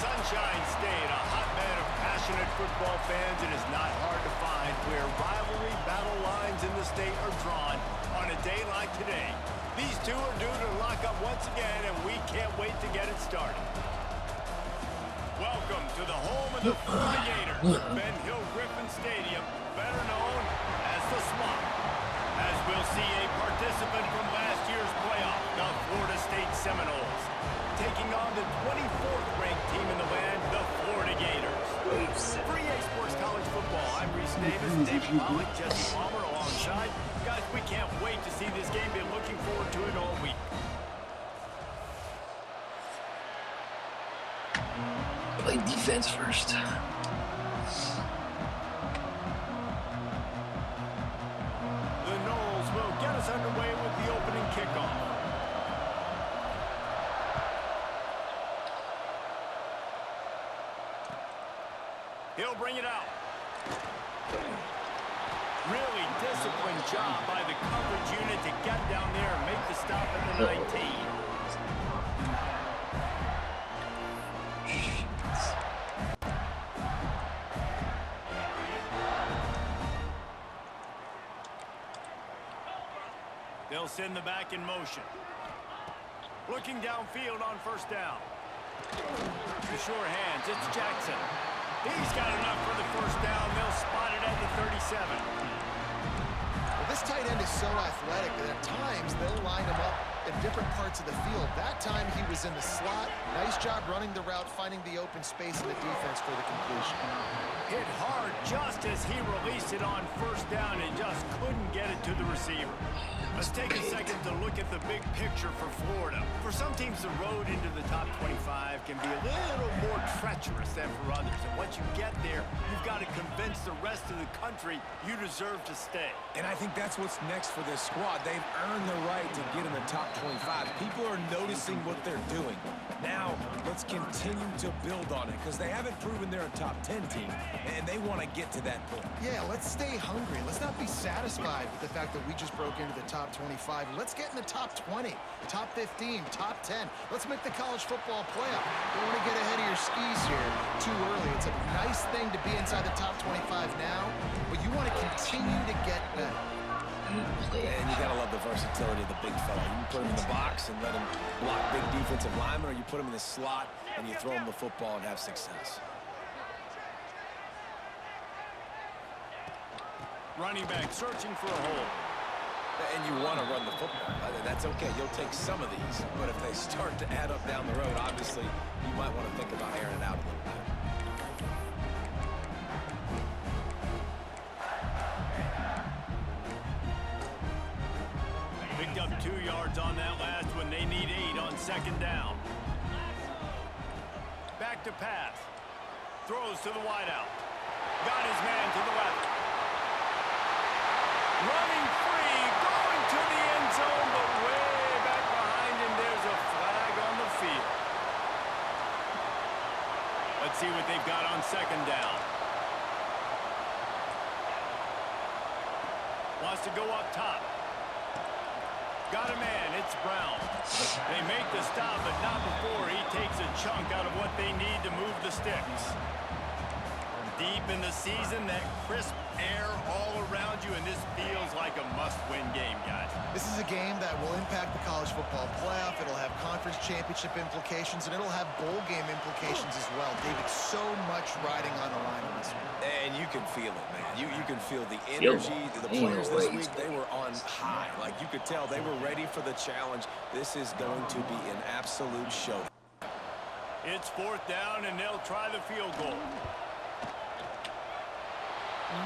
Sunshine State, a hotbed of passionate football fans. It is not hard to find where rivalry battle lines in the state are drawn on a day like today. These two are due to lock up once again, and we can't wait to get it started. Welcome to the home of the Florida Gators, Ben Hill Griffin Stadium, better known as the Swamp. As we'll see a participant from last year's playoff, the Florida State Seminoles, taking on the 24th ranked team in the land, the Florida Gators. For EA Sports College Football, I'm Reese Davis, David Pollock, Jesse Palmer alongside. Guys, we can't wait to see this game. Been looking forward to it all week. Play defense first. The Noles will get us underway with the opening kickoff. He'll bring it out. Really disciplined job by the coverage unit to get down there and make the stop at the 19. They'll send the back in motion. Looking downfield on first down. The sure hands, it's Jackson. He's got enough for the first down. They'll spot it at the 37. Well, this tight end is so athletic that at times they'll line him up in different parts of the field. That time he was in the slot. Nice job running the route, finding the open space in the defense for the completion. Hit hard just as he released it on first down and just couldn't get it to the receiver. Let's take a second to look at the big picture for Florida. For some teams, the road into the top 25 can be a little more treacherous than for others. And once you get there, you've got to convince the rest of the country you deserve to stay. And I think that's what's next for this squad. They've earned the right to get in the top 25. People are noticing what they're doing. Now, let's continue to build on it because they haven't proven they're a top 10 team, and they want to get to that point. Yeah, let's stay hungry. Let's not be satisfied with the fact that we just broke into the top 25. Let's get in the top 20, top 15, top 10. Let's make the college football playoff. Don't want to get ahead of your skis here too early. It's a nice thing to be inside the top 25 now, but you want to continue to get better. And you gotta love the versatility of the big fella. You can put him in the box and let him block big defensive linemen, or you put him in the slot and you throw him the football and have success. Running back searching for a hole. And you want to run the football. That's okay. You'll take some of these. But if they start to add up down the road, obviously, you might want to think about airing it out a little bit. Picked up 2 yards on that last one. They need 8 on second down. Back to pass. Throws to the wideout. Got his man to the left. Running free, going to the end zone, but way back behind him, there's a flag on the field. Let's see what they've got on second down. Wants to go up top. Got a man, it's Brown. They make the stop, but not before he takes a chunk out of what they need to move the sticks. Deep in the season, that crisp air all around you, and this feels like a must-win game, guys. This is a game that will impact the college football playoff. It'll have conference championship implications, and it'll have bowl game implications as well. David, so much riding on the line in this one. And you can feel it, man. You can feel the energy. The players this week, they were on high. Like, you could tell they were ready for the challenge. This is going to be an absolute show. It's fourth down, and they'll try the field goal.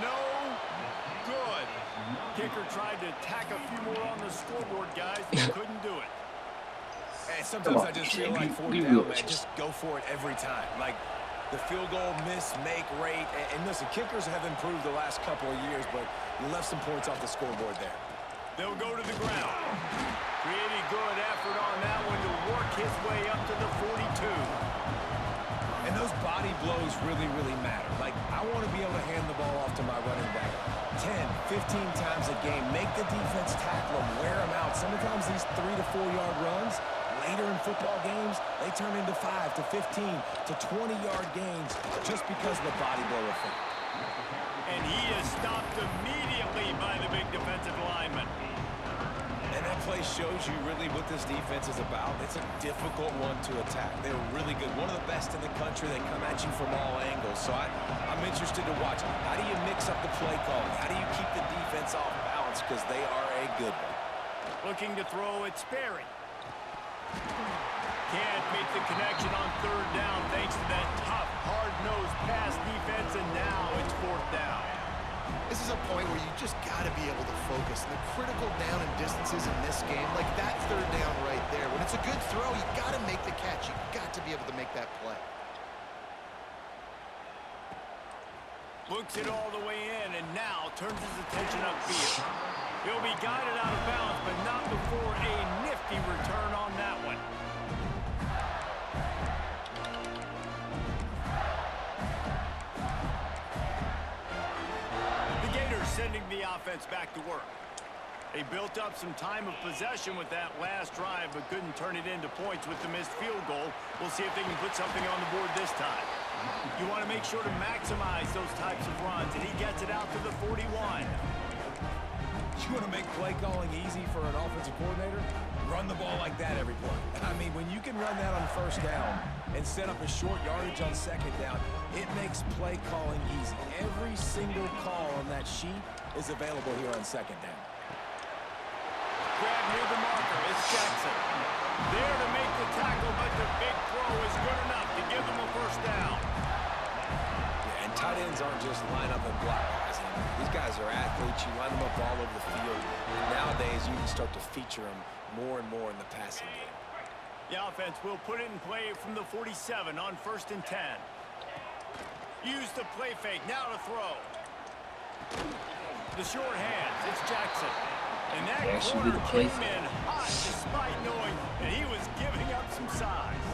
No good. Kicker tried to tack a few more on the scoreboard, guys, but couldn't do it. And sometimes I just feel like fourth down, man, just go for it every time. Like, the field goal miss-make rate. And listen, kickers have improved the last couple of years, but you left some points off the scoreboard there. They'll go to the ground. Pretty good effort on that one to work his way up to the 42. And those body blows really, really matter. Like, I want to be able to hand the ball off to my running back 10, 15 times a game. Make the defense tackle them, wear them out. Sometimes these 3 to 4 yard runs later in football games, they turn into 5 to 15 to 20-yard gains just because of the body blow effect. And he is stopped immediately by the big defensive lineman. And that play shows you really what this defense is about. It's a difficult one to attack. They're really good. One of the best in the country. They come at you from all angles. So I'm interested to watch. How do you mix up the play calling? How do you keep the defense off balance? Because they are a good one. Looking to throw, it's Sperry. Can't make the connection on third down thanks to that tough, hard-nosed pass defense, and now it's fourth down. This is a point where you just got to be able to focus. The critical down and distances in this game, like that third down right there. When it's a good throw, you got to make the catch. You got to be able to make that play. Looks it all the way in, and now turns his attention upfield. He'll be guided out of bounds, but not before a nifty return on that one. The Gators sending the offense back to work. They built up some time of possession with that last drive, but couldn't turn it into points with the missed field goal. We'll see if they can put something on the board this time. You want to make sure to maximize those types of runs, and he gets it out to the 41. You want to make play calling easy for an offensive coordinator? Run the ball like that every play. I mean, when you can run that on first down and set up a short yardage on second down, it makes play calling easy. Every single call on that sheet is available here on second down. Grab near the marker. It's Jackson. There to make the tackle, but the big throw is good enough to give them a first down. Yeah, and tight ends aren't just line up and block guys. These guys are athletes. You line them up all over the field. Nowadays, you can start to feature them more and more in the passing game. The offense will put it in play from the 47 on 1st and 10. Use the play fake. Now to throw. The short hands. It's Jackson. And that corner came in hot despite knowing that he was giving up some size.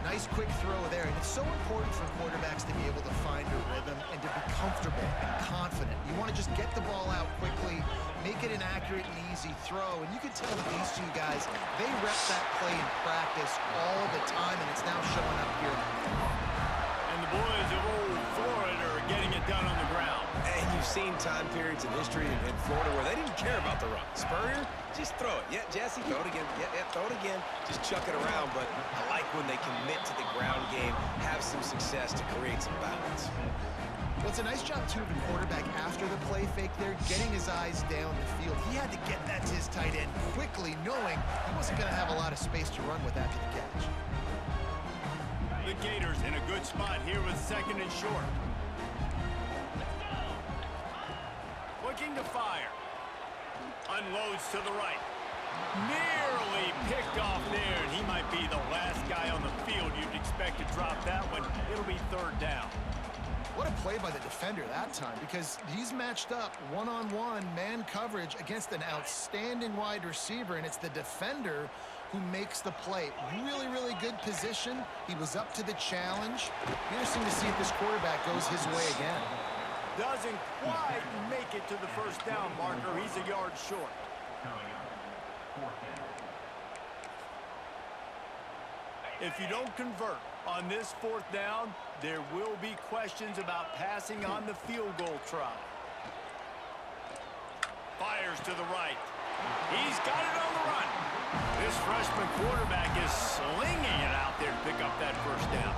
Nice quick throw there, and it's so important for quarterbacks to be able to find a rhythm and to be comfortable and confident. You want to just get the ball out quickly, make it an accurate and easy throw, and you can tell that these two guys, they rep that play in practice all the time, and it's now showing up here. And the boys of old Florida are getting it done on the ground. And you've seen time periods in history in Florida where they didn't care about the run. Spurrier, just throw it. Yeah, Jesse, throw it again. Yeah, throw it again. Just chuck it around. But I like when they commit to the ground game, have some success to create some balance. Well, it's a nice job, too, of the quarterback after the play fake there, getting his eyes down the field. He had to get that to his tight end quickly, knowing he wasn't going to have a lot of space to run with after the catch. The Gators in a good spot here with 2nd and short. Looking to fire. Unloads to the right. Nearly picked off there, and he might be the last guy on the field you'd expect to drop that one. It'll be 3rd down. What a play by the defender that time, because he's matched up one-on-one man coverage against an outstanding wide receiver, and it's the defender who makes the play. Really, really good position. He was up to the challenge. Interesting to see if this quarterback goes his way again. Doesn't quite make it to the 1st down marker. He's a yard short. If you don't convert on this 4th down, there will be questions about passing on the field goal try. Fires to the right. He's got it on the run. This freshman quarterback is slinging it out there to pick up that 1st down.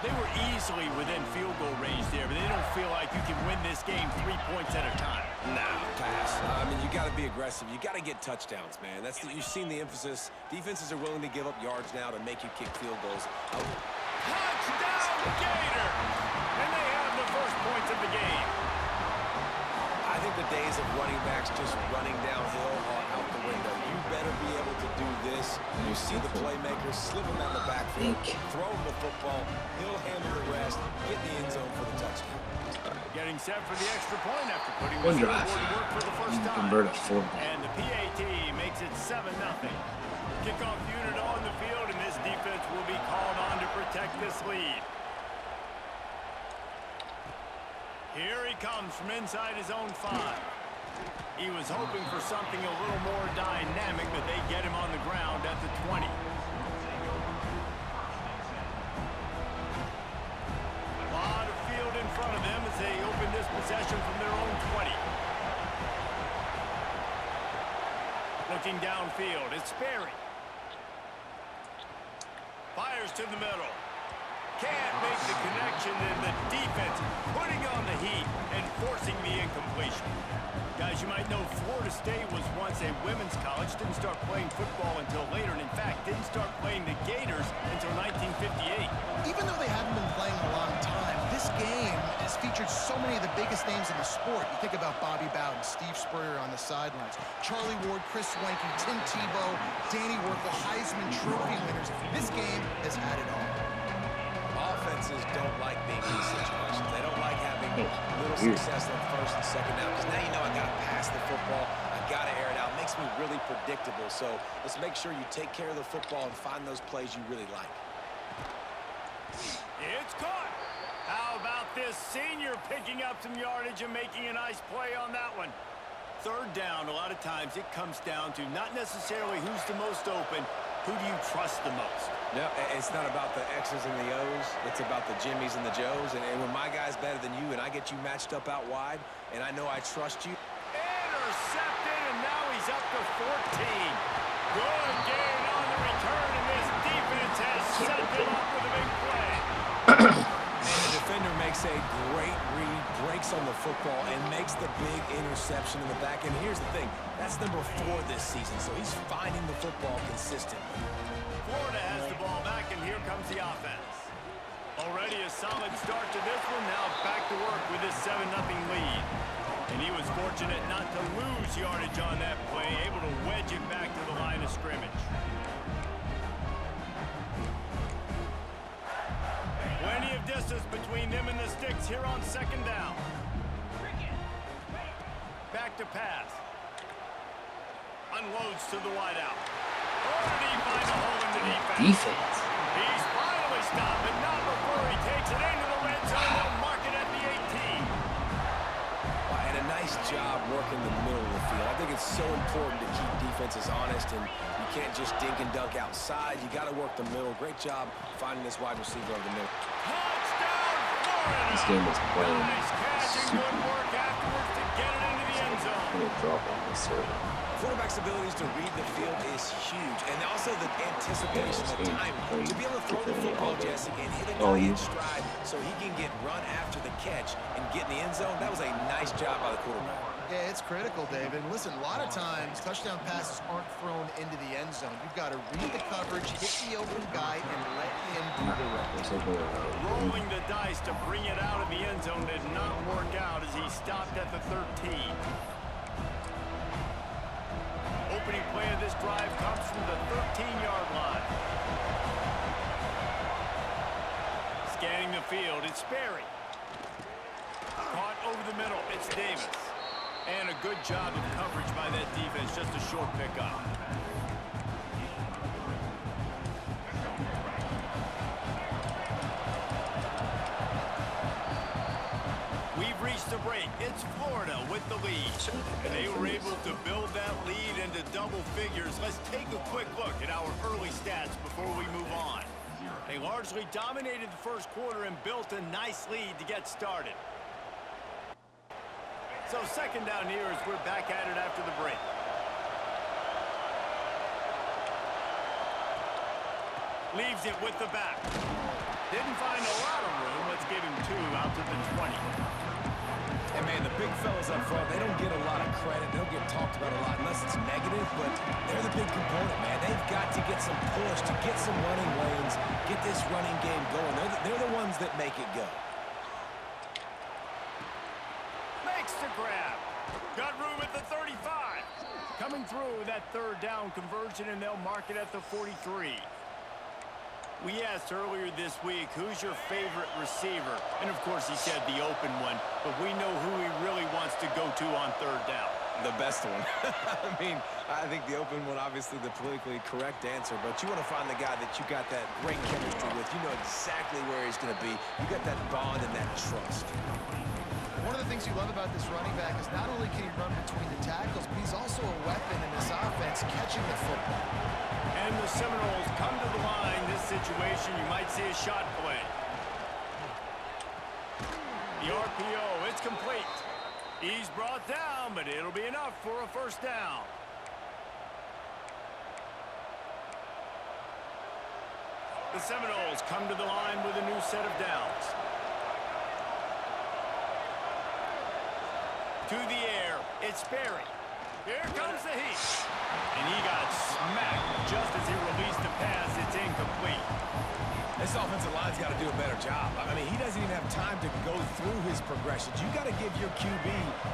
They were easily within field goal range there, but they don't feel like you can win this game 3 points at a time. Nah, pass. I mean, you got to be aggressive. You got to get touchdowns, man. You've seen the emphasis. Defenses are willing to give up yards now to make you kick field goals. Touchdown, Gator! And they have the 1st points of the game. I think the days of running backs just running downhill are out the window. You better be able to do this. You see the playmaker, slip him down the backfield, throw him the football. He'll handle the rest, get in the end zone for the touchdown. Getting set for the extra point after putting One the drive. scoreboard to work for the first You time. convert a 4th down. And the PAT makes it 7-0. Kickoff unit on the field, and this defense will be called on to protect this lead. Here he comes from inside his own 5. He was hoping for something a little more dynamic, but they get him on the ground at the 20. A lot of field in front of them as they open this possession from their own 20. Looking downfield, it's Sperry. Fires to the middle. Can't make the connection, and the defense putting on the heat and forcing the incompletion. Guys, you might know Florida State was once a women's college, didn't start playing football until later, and in fact, didn't start playing the Gators until 1958. Even though they haven't been playing a long time, this game has featured so many of the biggest names in the sport. You think about Bobby Bowden, Steve Spurrier on the sidelines, Charlie Ward, Chris Swanky, Tim Tebow, Danny Werfel, Heisman Trophy winners. This game has had it all. Offenses don't like being in these situations. They don't like having little success on first and second down, because now you know I got to pass the football. I got to air it out. It makes me really predictable. So let's make sure you take care of the football and find those plays you really like. It's caught. How about this senior picking up some yardage and making a nice play on that one? Third down, a lot of times it comes down to not necessarily who's the most open, who do you trust the most? No, it's not about the X's and the O's. It's about the Jimmies and the Joes. And when my guy's better than you and I get you matched up out wide and I know I trust you. Intercepted, and now he's up to 14. Good gain on the return, and this defense has set them up with a big play. And the defender makes a great read, breaks on the football, and makes the big interception in the back. And here's the thing, that's number 4 this season, so he's finding the football consistently. Florida has the ball back, and here comes the offense. Already a solid start to this one, now back to work with this 7-0 lead. And he was fortunate not to lose yardage on that play, able to wedge it back to the line of scrimmage. Plenty of distance between them and the sticks here on second down. Back to pass. Unloads to the wideout. Oh, did he find a hole in the defense? He's finally stopped, but not before he takes it into the red zone. They'll mark it at the 18. And a nice job working the middle of the field. I think it's so important to keep defenses honest, and you can't just dink and dunk outside. You got to work the middle. Great job finding this wide receiver over the middle. Touchdown, Florida! This game is playing Nice catch and good work afterwards to get it into the end zone. I'm gonna drop on this server. Quarterback's abilities to read the field is huge, and also the anticipation, the timing. To be able to throw the football, Jesse, and hit a guy in stride so he can get run after the catch and get in the end zone, that was a nice job by the quarterback. Yeah, it's critical, David. Listen, a lot of times touchdown passes aren't thrown into the end zone. You've got to read the coverage, hit the open guy, and let him do the rest. Rolling the dice to bring it out of the end zone did not work out as he stopped at the 13. Opening play of this drive comes from the 13-yard line. Scanning the field, it's Sperry. Caught over the middle, it's Davis. And a good job of coverage by that defense, just a short pickup. We've reached the break. It's Florida with the lead. And they were able to build that lead into double figures. Let's take a quick look at our early stats before we move on. They largely dominated the first quarter and built a nice lead to get started. So second down here as we're back at it after the break. Leaves it with the back. Didn't find a lot of room. Let's give him 2 out to the 20. And, man, the big fellas up front, they don't get a lot of credit. They don't get talked about a lot unless it's negative, but they're the big component, man. They've got to get some push, to get some running lanes, get this running game going. They're the ones that make it go. Makes the grab. Got room at the 35. Coming through with that third down conversion, and they'll mark it at the 43. We asked earlier this week, who's your favorite receiver? And, of course, he said the open one, but we know who he really wants to go to on third down. The best one. I mean, I think the open one, obviously the politically correct answer, but you want to find the guy that you got that great chemistry with. You know exactly where he's going to be. You got that bond and that trust. One of the things you love about this running back is not only can he run between the tackles, but he's also a weapon in this offense catching the football. And the Seminoles come to the line. This situation, you might see a shot play. The RPO, it's complete. He's brought down, but it'll be enough for a first down. The Seminoles come to the line with a new set of downs. To the air, it's Berry. Here comes the heat. And he got smacked just as he released the pass. It's incomplete. This offensive line's got to do a better job. I mean, he doesn't even have time to go through his progressions. You got to give your QB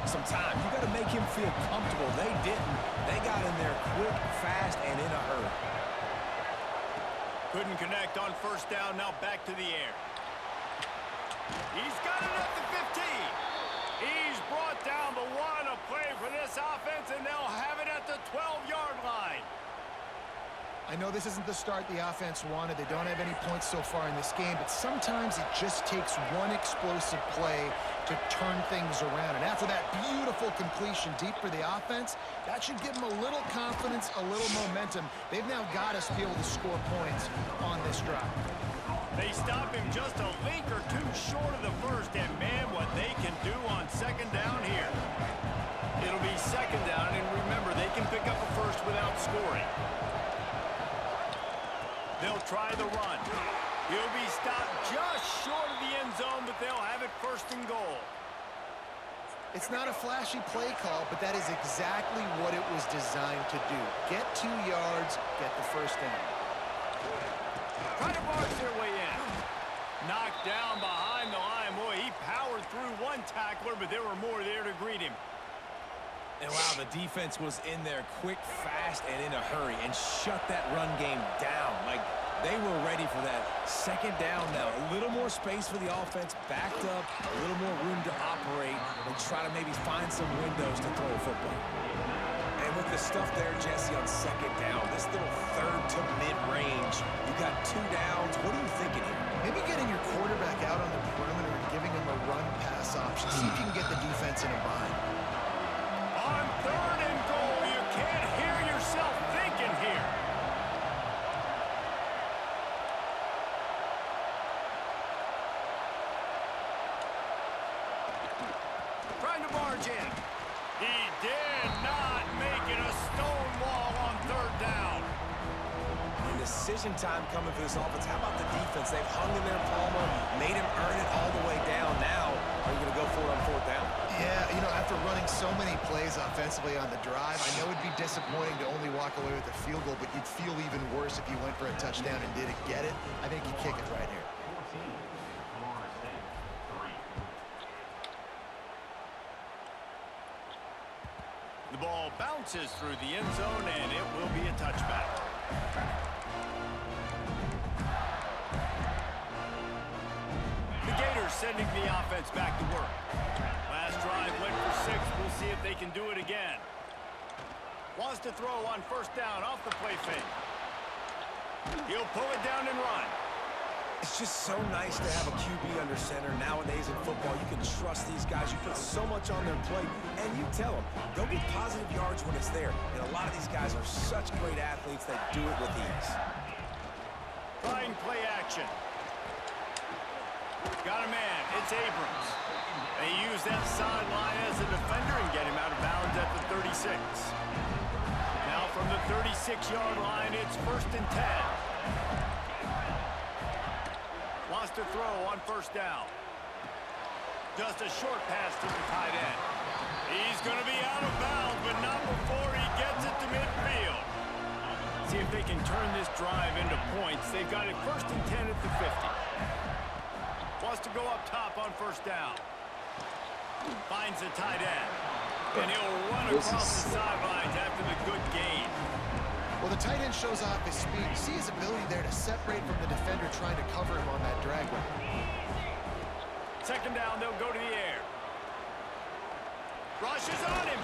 some time. You got to make him feel comfortable. They didn't. They got in there quick, fast, and in a hurry. Couldn't connect on first down. Now back to the air. He's got it at the 15. He's brought down the one. A play for this offense, and they'll have it at the 12-yard line. I know this isn't the start the offense wanted. They don't have any points so far in this game, but sometimes it just takes one explosive play to turn things around. And after that beautiful completion deep for the offense, that should give them a little confidence, a little momentum. They've now got us to be able to score points on this drive. They stop him just a link or two short of the first, and man, what they can do on second down here. It'll be second down, and remember, they can pick up a first without scoring. They'll try the run. He'll be stopped just short of the end zone, but they'll have it first and goal. It's not a flashy play call, but that is exactly what it was designed to do. Get 2 yards, get the first down. Trying to barge their way in. Knocked down behind the line. Boy, he powered through one tackler, but there were more there to greet him. And wow, the defense was in there quick, fast, and in a hurry and shut that run game down. Like, they were ready for that. Second down now. A little more space for the offense, backed up, a little more room to operate, and try to maybe find some windows to throw a football. And with the stuff there, Jesse, on second down, this little third to mid-range, you got 2 downs. What are you thinking here? Maybe getting your quarterback out on the perimeter and giving him a run-pass option. See if you can get the defense in a bind. On third and goal, you can't hear yourself thinking here. Trying to barge in. He did not make it a stone wall on third down. And decision time coming for this offense. How about the defense? They've hung in there, Palmer, made him earn it all the way down. Now, are you going to go for it on fourth down? Yeah, you know, after running so many plays offensively on the drive, I know it'd be disappointing to only walk away with a field goal, but you'd feel even worse if you went for a touchdown and didn't get it. I think you kick it right here. The ball bounces through the end zone, and it will be a touchback. The Gators sending the offense back to work. Last drive went for 6. We'll see if they can do it again. Wants to throw on first down off the play fake. He'll pull it down and run. It's just so nice to have a QB under center. Nowadays in football, you can trust these guys. You put so much on their plate, and you tell them, go get positive yards when it's there. And a lot of these guys are such great athletes that do it with ease. Trying play action. Got a man. It's Abrams. They use that sideline as a defender and get him out of bounds at the 36. Now from the 36-yard line, it's first and 10. Wants to throw on first down. Just a short pass to the tight end. He's going to be out of bounds, but not before he gets it to midfield. See if they can turn this drive into points. They've got it first and 10 at the 50. Wants to go up top on first down. Finds the tight end. And he'll run across the sidelines after the good gain. Well, the tight end shows off his speed. You see his ability there to separate from the defender trying to cover him on that drag route. Second down, they'll go to the air. Rushes on him.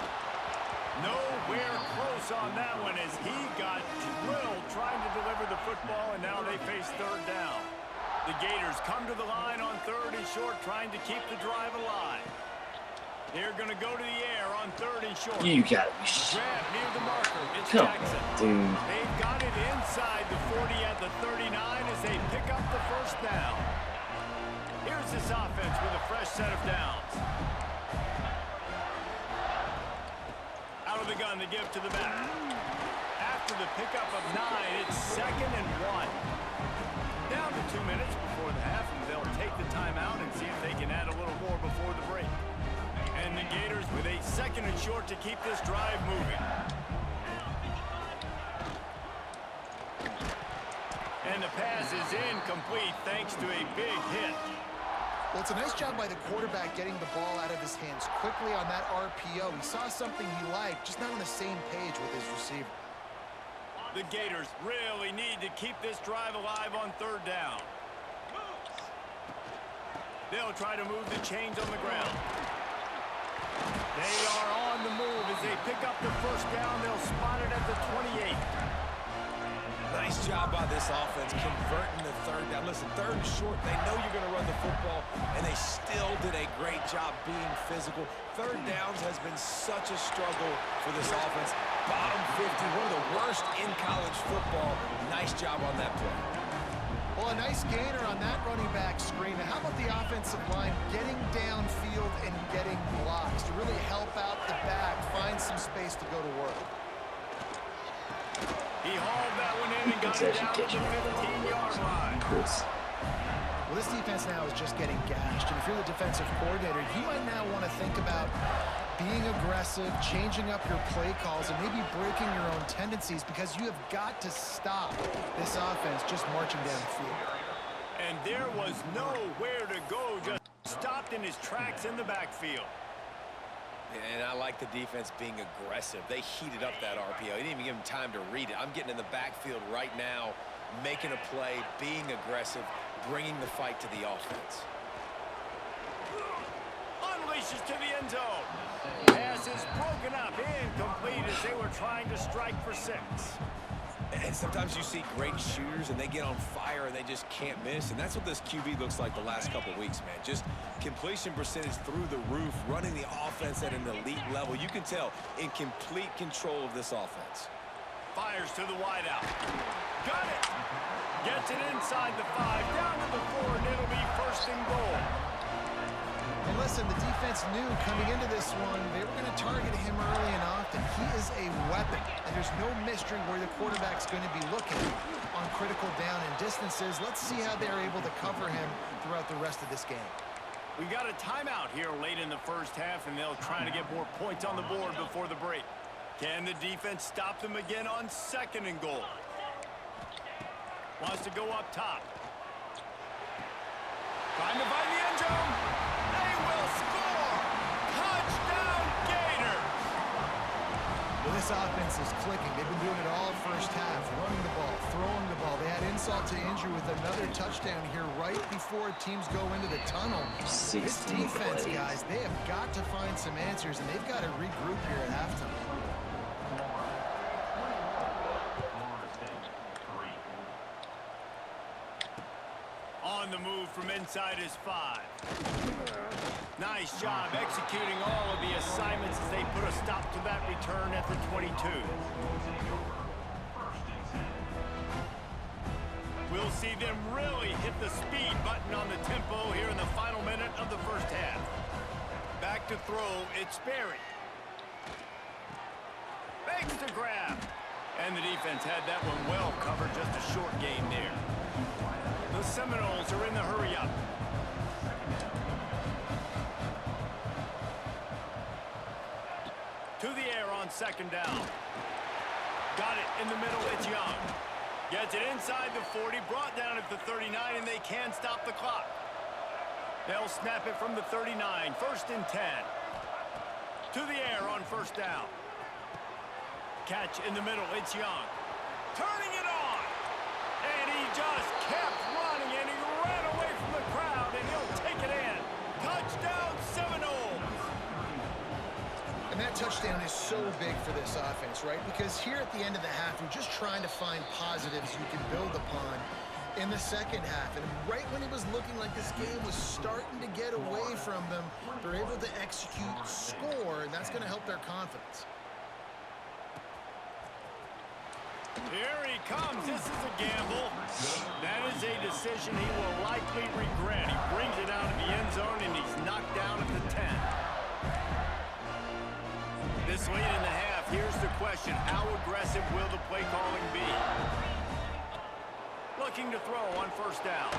Nowhere close on that one as he got drilled trying to deliver the football, and now they face third down. The Gators come to the line on third and short, trying to keep the drive alive. They're going to go to the air on 3rd and short. You gotta be Grab near the marker. It's Come Jackson. on, dude. They've got it inside the 40 at the 39 as they pick up the first down. Here's this offense with a fresh set of downs. Out of the gun to give to the back. After the pickup of 9, it's 2nd and 1. Down to 2 minutes before the half, and they'll take the timeout and see if they can add a little more before the break. And the Gators with a 2nd and short to keep this drive moving. And the pass is incomplete thanks to a big hit. Well, it's a nice job by the quarterback getting the ball out of his hands quickly on that RPO. He saw something he liked, just not on the same page with his receiver. The Gators really need to keep this drive alive on 3rd down. They'll try to move the chains on the ground. They are on the move as they pick up the first down. They'll spot it at the 28. Nice job by this offense converting the 3rd down. Listen, 3rd and short, they know you're going to run the football, and they still did a great job being physical. 3rd downs has been such a struggle for this offense. Bottom 50, one of the worst in college football. Nice job on that play. Well, a nice gainer on that running back screen. Now, how about the offensive line getting downfield and getting blocks to really help out the back, find some space to go to work? He hauled that one in and got it down to the 15-yard line. Well, this defense now is just getting gashed. And if you're the defensive coordinator, you might now want to think about being aggressive, changing up your play calls, and maybe breaking your own tendencies because you have got to stop this offense just marching down the field. And there was nowhere to go, just stopped in his tracks in the backfield. And I like the defense being aggressive. They heated up that RPO. He didn't even give him time to read it. I'm getting in the backfield right now, making a play, being aggressive, bringing the fight to the offense. Unleashes to the end zone. Pass is broken up, incomplete as they were trying to strike for 6. And sometimes you see great shooters and they get on fire and they just can't miss. And that's what this QB looks like the last couple weeks, man. Just completion percentage through the roof, running the offense at an elite level. You can tell in complete control of this offense. Fires to the wideout. Got it. Gets it inside the 5, down to the 4, and it'll be 1st and goal. And listen, the defense knew coming into this one, they were going to target him early and often. He is a weapon, and there's no mystery where the quarterback's going to be looking on critical down and distances. Let's see how they're able to cover him throughout the rest of this game. We got a timeout here late in the first half, and they'll try to get more points on the board before the break. Can the defense stop them again on 2nd and goal? Wants to go up top. Trying to find the end zone. They will score. Touchdown, Gators. Well, this offense is clicking. They've been doing it all first half, running the ball, throwing the ball. They had insult to injury with another touchdown here right before teams go into the tunnel. This defense, guys, they have got to find some answers, and they've got to regroup here at halftime. On the move from inside his 5. Nice job executing all of the assignments as they put a stop to that return at the 22. We'll see them really hit the speed button on the tempo here in the final minute of the first half. Back to throw, it's Berry. Makes the grab. And the defense had that one well covered, just a short gain there. The Seminoles are in the hurry-up. To the air on 2nd down. Got it in the middle, it's Young. Gets it inside the 40, brought down at the 39, and they can stop the clock. They'll snap it from the 39, 1st and 10. To the air on 1st down. Catch in the middle, it's Young. Turning it on. And he just kept running, and he ran away from the crowd, and he'll take it in. Touchdown, Seminoles. And that touchdown is so big for this offense, right? Because here at the end of the half, you're just trying to find positives you can build upon. in the second half. And right when it was looking like this game was starting to get away from them, they're able to execute, score, and that's going to help their confidence. Here he comes. This is a gamble. That is a decision he will likely regret. He brings it out of the end zone, and he's knocked down at the 10. This late in the half, here's the question. How aggressive will the play calling be? Looking to throw on first down.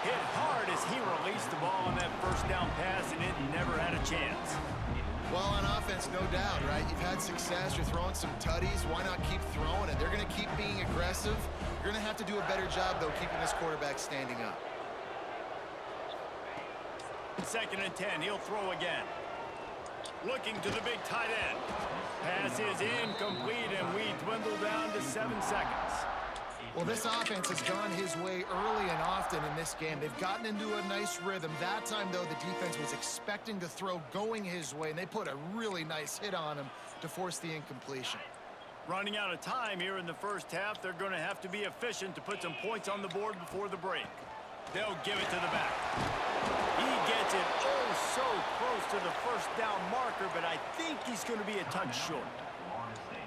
Hit hard as he released the ball on that first down pass, and it never had a chance. Well, on offense, no doubt, right? You've had success. You're throwing some tutties. Why not keep throwing it? They're going to keep being aggressive. You're going to have to do a better job, though, keeping this quarterback standing up. 2nd and 10. He'll throw again. Looking to the big tight end. Pass is incomplete, and we dwindle down to 7 seconds. Well, this offense has gone his way early and often in this game. They've gotten into a nice rhythm. That time, though, the defense was expecting to throw going his way, and they put a really nice hit on him to force the incompletion. Running out of time here in the first half, they're going to have to be efficient to put some points on the board before the break. They'll give it to the back. He gets it so close to the first down marker, but I think he's going to be a touch short.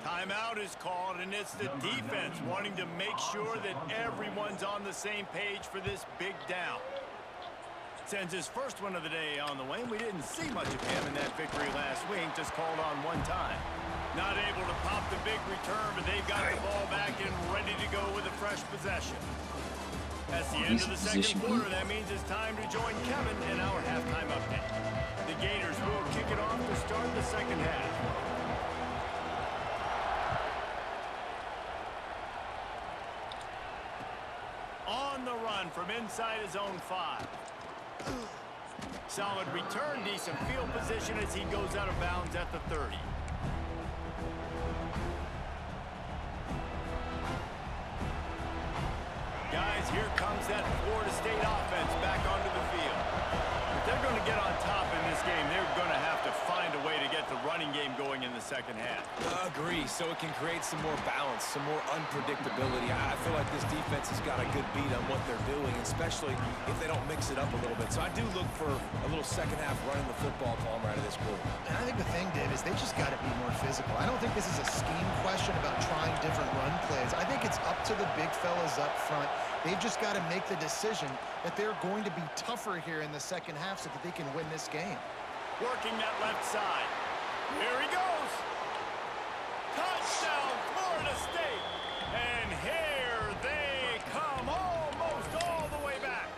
Timeout is called, and it's the defense wanting to make sure that everyone's on the same page for this big down. Sends his first one of the day on the way. We didn't see much of him in that victory last week, just called on one time. Not able to pop the big return, but they've got the ball back and ready to go with a fresh possession. That's the end of the second quarter. That means it's time to join Kevin in our halftime update. The Gators will kick it off to start the second half. On the run from inside his own 5. Solid return, decent field position as he goes out of bounds at the 30. Guys, here comes that Florida State offense back onto the field. If they're going to get on top in this game, they're going to have to find a way to get the running game going in the second half. Agree, so it can create some more balance, some more unpredictability. I feel like this defense has got a good beat on what they're doing, especially if they don't mix it up a little bit. So I do look for a little second half running the football palm right of this group. And I think the thing, Dave, is they just got to be more physical. I don't think this is a scheme question about trying different run plays. I think it's up to the big fellas up front. They've just got to make the decision that they're going to be tougher here in the second half so that they can win this game. Working that left side. Here he goes. Touchdown, Florida State. And here they come almost all the way back.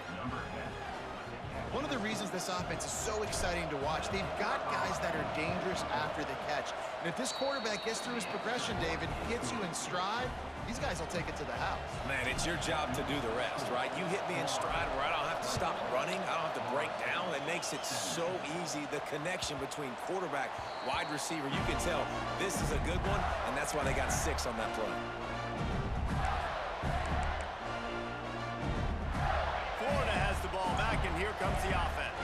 One of the reasons this offense is so exciting to watch, they've got guys that are dangerous after the catch. And if this quarterback gets through his progression, David, gets you in stride, these guys will take it to the house. Man, it's your job to do the rest, right? You hit me in stride where I don't have to stop running. I don't have to break down. It makes it so easy. The connection between quarterback, wide receiver, you can tell this is a good one, and that's why they got 6 on that play. Florida has the ball back, and here comes the offense.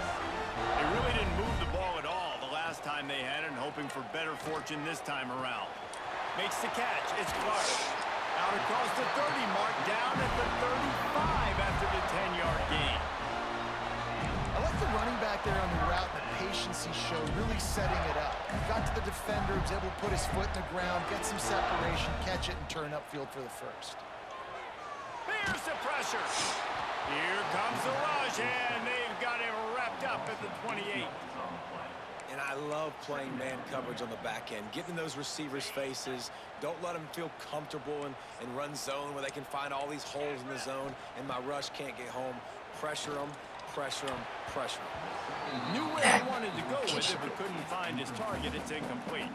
They really didn't move the ball at all the last time they had it, and hoping for better fortune this time around. Makes the catch. It's Clark. Out across the 30 mark, down at the 35 after the 10-yard gain. I like the running back there on the route, the patience he showed, really setting it up. He got to the defender, was able to put his foot in the ground, get some separation, catch it, and turn upfield for the first. Here's the pressure. Here comes the rush, and they've got him wrapped up at the 28. And I love playing man coverage on the back end, getting those receivers' faces. Don't let them feel comfortable and run zone where they can find all these holes in the zone, and my rush can't get home. Pressure them, pressure them, pressure them. Knew where he wanted to go with it, but couldn't find his target. It's incomplete.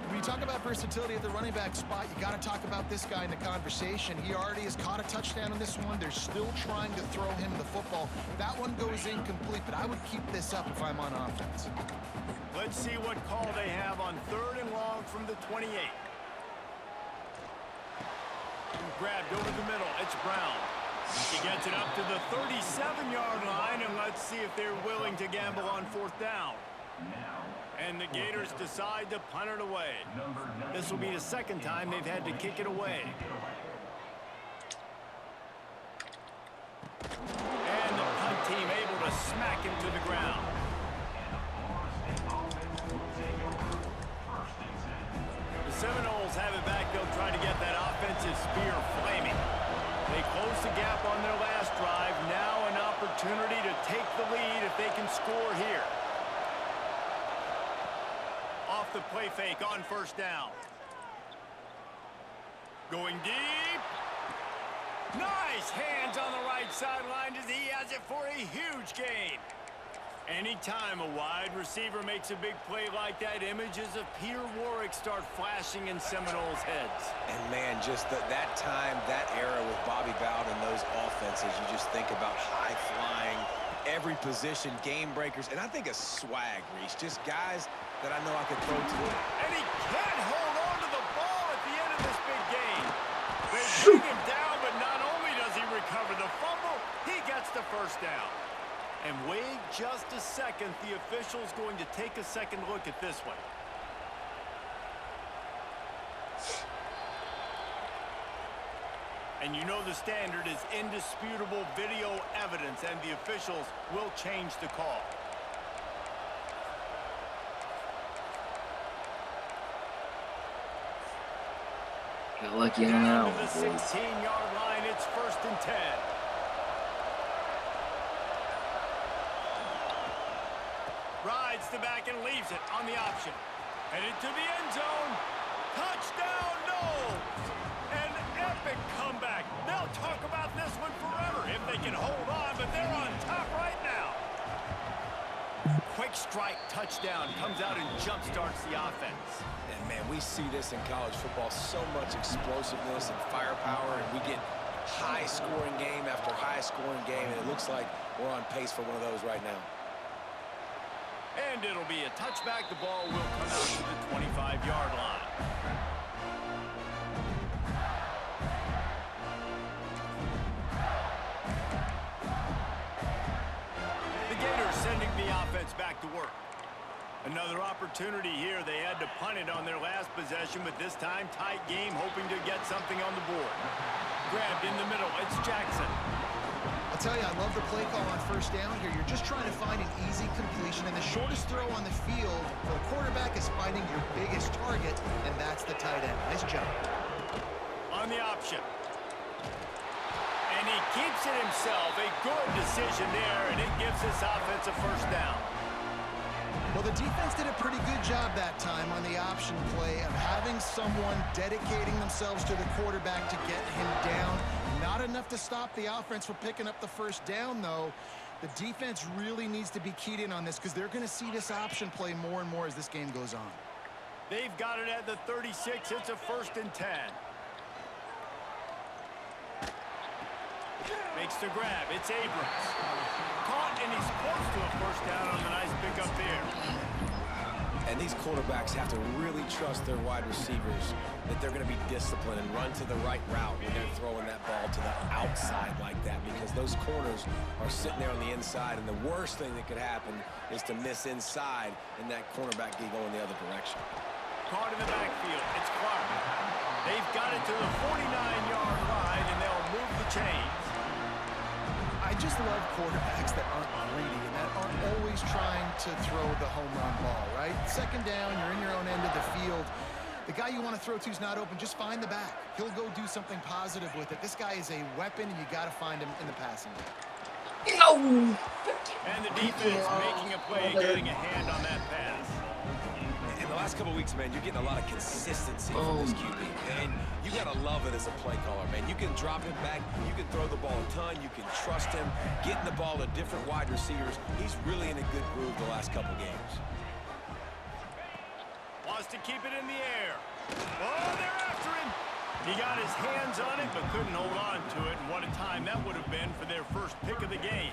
When you talk about versatility at the running back spot, you got to talk about this guy in the conversation. He already has caught a touchdown on this one. They're still trying to throw him the football. That one goes incomplete, but I would keep this up if I'm on offense. Let's see what call they have on 3rd and long from the 28. Grabbed over the middle. It's Brown. He gets it up to the 37-yard line, and let's see if they're willing to gamble on 4th down. And the Gators decide to punt it away. This will be the second time they've had to kick it away. smack him to the ground. The Seminoles have it back. They'll try to get that offensive spear flaming. They closed the gap on their last drive. Now an opportunity to take the lead if they can score here. Off the play fake on first down. Going deep. Nice hands on the right sideline as he has it for a huge gain. Anytime a wide receiver makes a big play like that, images of Peter Warrick start flashing in Seminoles' heads. And, man, just that time, that era with Bobby Bowden and those offenses, you just think about high-flying, every position, game breakers, and I think a swag, Reese. Just guys that I know I could throw to. And he can't hold on to the ball at the end of this big game. They bring him down, but not only does he recover the fumble, he gets the first down. And wait just a second, the official's going to take a second look at this one. And you know the standard is indisputable video evidence, and the officials will change the call. Got lucky on that Down to one, the boys. 16-yard line, it's 1st and 10. Rides the back and leaves it on the option. Headed to the end zone. Touchdown, Knowles! An epic comeback. They'll talk about this one forever if they can hold on, but they're on top right now. Quick strike touchdown comes out and jumpstarts the offense. And, man, we see this in college football, so much explosiveness and firepower, and we get high-scoring game after high-scoring game, and it looks like we're on pace for one of those right now. And it'll be a touchback. The ball will come out to the 25-yard line. The Gators sending the offense back to work. Another opportunity here. They had to punt it on their last possession, but this time tight game, hoping to get something on the board. Grabbed in the middle. It's Jackson. I'll tell you, I love the play call on first down here. You're just trying to find an easy completion, and the shortest throw on the field for the quarterback is finding your biggest target, and that's the tight end. Nice job. On the option. And he keeps it himself. A good decision there, and it gives this offense a first down. Well, the defense did a pretty good job that time on the option play of having someone dedicating themselves to the quarterback to get him down. Not enough to stop the offense from picking up the first down, though. The defense really needs to be keyed in on this because they're going to see this option play more and more as this game goes on. They've got it at the 36. It's a 1st and 10. Makes the grab. It's Abrams. Caught, and he's close to a first down on the nice pickup there. And these quarterbacks have to really trust their wide receivers that they're going to be disciplined and run to the right route when they're throwing that ball to the outside like that, because those corners are sitting there on the inside, and the worst thing that could happen is to miss inside and that cornerback get going the other direction. Caught in the backfield. It's Clark. They've got it to the 49-yard line, and they'll move the chains. I just love quarterbacks that aren't greedy and that aren't always trying to throw the home run ball, right? Second down, you're in your own end of the field. The guy you want to throw to is not open. Just find the back. He'll go do something positive with it. This guy is a weapon, and you got to find him in the passing game. No! And the defense making a play, getting a hand on that pass. In the last couple of weeks, man, you're getting a lot of consistency from this QB. And you got to love it as a play caller, man. You can drop him back. You can throw the ball a ton. You can trust him. Getting the ball to different wide receivers. He's really in a good groove the last couple games. Wants to keep it in the air. Oh, they're after him. He got his hands on it, but couldn't hold on to it. And what a time that would have been for their first pick of the game.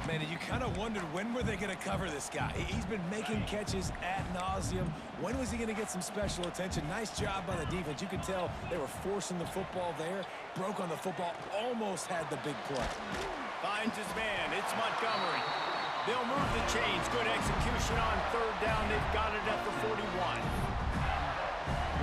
Man, and you kind of wondered, when were they going to cover this guy? He's been making catches ad nauseum. When was he going to get some special attention? Nice job by the defense. You could tell they were forcing the football there. Broke on the football, almost had the big play. Finds his man. It's Montgomery. They'll move the chains. Good execution on third down. They've got it at the 41.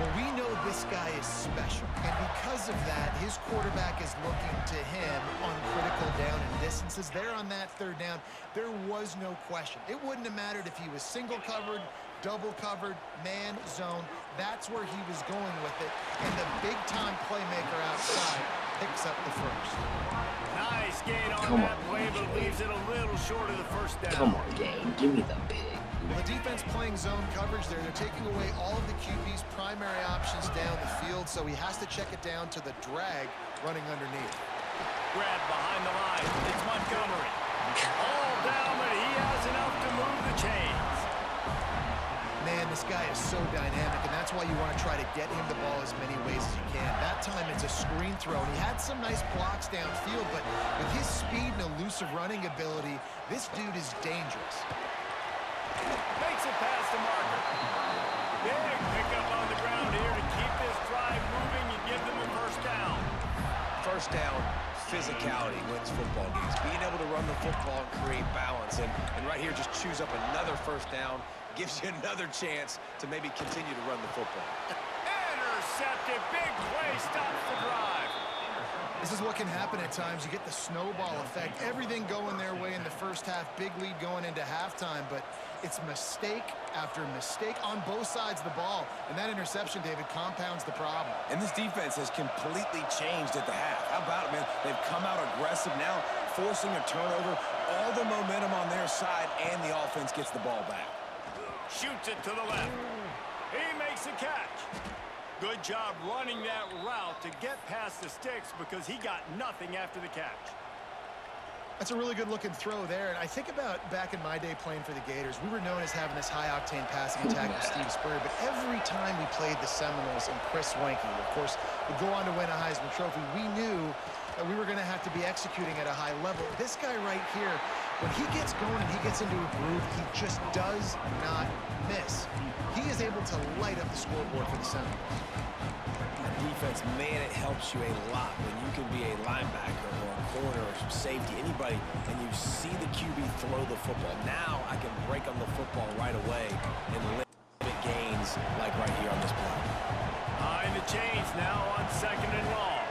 Well, we know this guy is special, and because of that, his quarterback is looking to him on critical down and distances. There on that third down, there was no question. It wouldn't have mattered if he was single covered, double covered, man, zone. That's where he was going with it, and the big-time playmaker outside picks up the first. Nice gain on that play, but leaves it a little short of the first down. Come on, game. Give me the pig. Well, the defense playing zone coverage there. They're taking away all of the QB's primary options down the field, so he has to check it down to the drag running underneath. Grab behind the line. It's Montgomery. All down, but he has enough to move the chains. Man, this guy is so dynamic, and that's why you want to try to get him the ball as many ways as you can. That time it's a screen throw, and he had some nice blocks downfield, but with his speed and elusive running ability, this dude is dangerous. Makes it past the marker. Big pickup on the ground here to keep this drive moving and give them a first down. First down, physicality wins football games. Being able to run the football and create balance. And right here, just choose up another first down. Gives you another chance to maybe continue to run the football. Intercepted. Big play. Stops the drive. This is what can happen at times. You get the snowball effect. Everything going their way in the first half. Big lead going into halftime, but it's mistake after mistake on both sides of the ball. And that interception, David, compounds the problem. And this defense has completely changed at the half. How about it, man? They've come out aggressive now, forcing a turnover. All the momentum on their side, and the offense gets the ball back. Shoots it to the left. He makes a catch. Good job running that route to get past the sticks because he got nothing after the catch. That's a really good-looking throw there. And I think about back in my day playing for the Gators, we were known as having this high-octane passing attack with Steve Spurrier, but every time we played the Seminoles and Chris Wenke, of course, would go on to win a Heisman Trophy, we knew that we were going to have to be executing at a high level. This guy right here, when he gets going and he gets into a groove, he just does not miss. He is able to light up the scoreboard for the Seminoles. Defense, man, it helps you a lot when you can be a linebacker or a corner or some safety, anybody, and you see the QB throw the football. Now I can break on the football right away and limit gains like right here on this play. Behind the chains now on 2nd and long.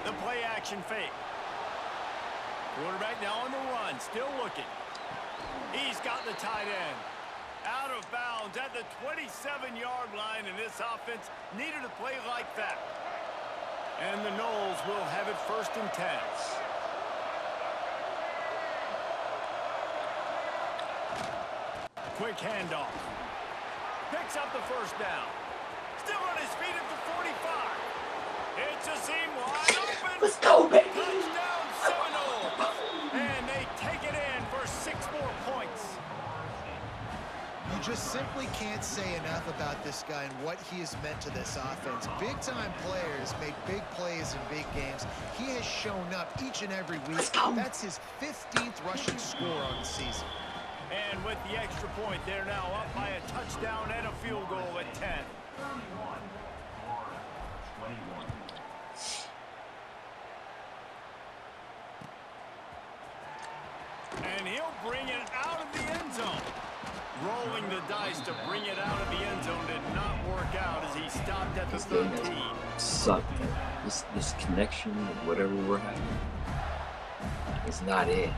The play action fake. Quarterback now on the run, still looking. He's got the tight end. Out of bounds at the 27-yard line, and this offense needed a play like that. And the Noles will have it 1st and 10. Quick handoff. Picks up the first down. Still on his feet at the 45. It's a seam wide open. Let's go, baby. Touchdown Seminoles. And they take it in for 6 more points. You just simply can't say enough about this guy and what he has meant to this offense. Big-time players make big plays in big games. He has shown up each and every week. That's his 15th rushing score on the season. And with the extra point, they're now up by a touchdown and a field goal at 10. And he'll bring it out of the end zone. Rolling the dice to bring it out of the end zone did not work out as he stopped at the 13. Sucked. This connection, whatever we're having, is not it.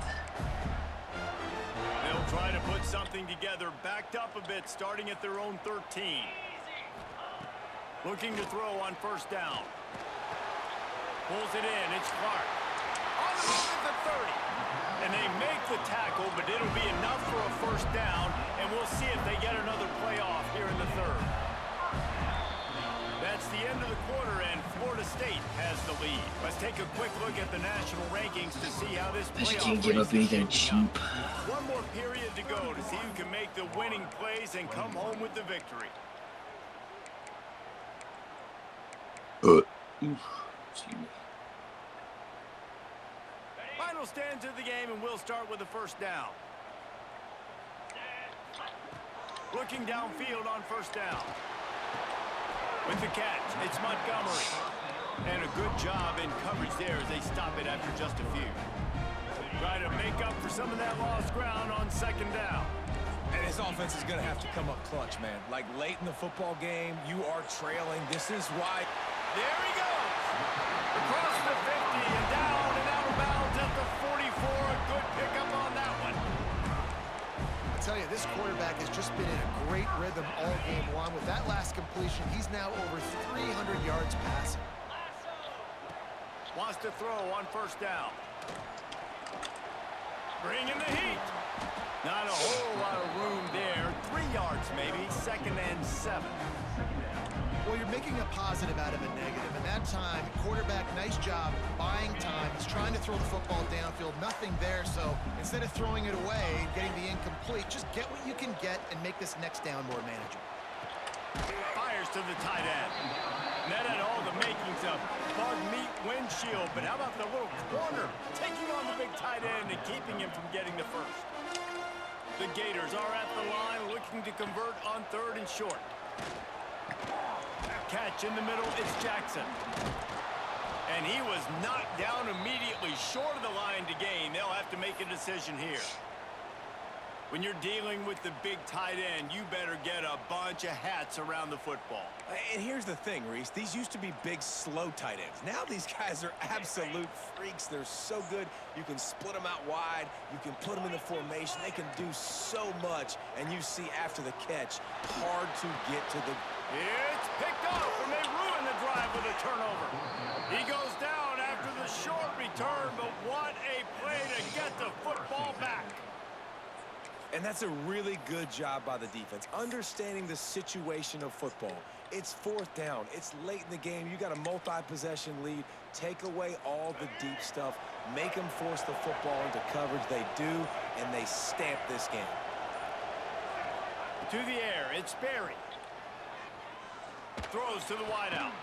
They'll try to put something together, backed up a bit, starting at their own 13. Looking to throw on 1st down. Pulls it in. It's Clark. On the move at the 30. And they make the tackle, but it'll be enough for a 1st down, and we'll see if they get another playoff here in the 3rd. That's the end of the quarter, and Florida State has the lead. Let's take a quick look at the national rankings to see how this playoff Can't give up anything cheap. One more period to go to see who can make the winning plays and come home with the victory. Excuse me. Final stands of the game, and we'll start with the 1st down. Looking downfield on 1st down. With the catch, it's Montgomery. And a good job in coverage there as they stop it after just a few. Try to make up for some of that lost ground on 2nd down. And this offense is going to have to come up clutch, man. Like late in the football game, you are trailing. This is why. There he goes. Across the 50 and down and out of bounds at the 44. A good pickup on that one. I tell you, this quarterback has just been in a great rhythm all game long. With that last completion, he's now over 300 yards passing. Wants to throw on first down. Bringing the heat. Not a whole lot of room there. 3 yards maybe. 2nd and 7. Well, you're making a positive out of a negative. And that time, quarterback, nice job buying time. He's trying to throw the football downfield. Nothing there. So instead of throwing it away and getting the incomplete, just get what you can get and make this next down more manageable. Fires to the tight end. And that had all the makings of bug meat windshield. But how about the little corner taking on the big tight end and keeping him from getting the first? The Gators are at the line looking to convert on 3rd and short. Catch in the middle, it's Jackson. And he was knocked down immediately short of the line to gain. They'll have to make a decision here. When you're dealing with the big tight end, you better get a bunch of hats around the football. And here's the thing, Reese. These used to be big, slow tight ends. Now these guys are absolute freaks. They're so good. You can split them out wide. You can put them in the formation. They can do so much. And you see after the catch, hard to get to the... It's picked off, and they ruin the drive with a turnover. He goes down after the short return, but what a play to get the football back. And that's a really good job by the defense, understanding the situation of football. It's 4th down. It's late in the game. You got a multi-possession lead. Take away all the deep stuff. Make them force the football into coverage. They do, and they stamp this game. To the air, it's Berry. Throws to the wideout.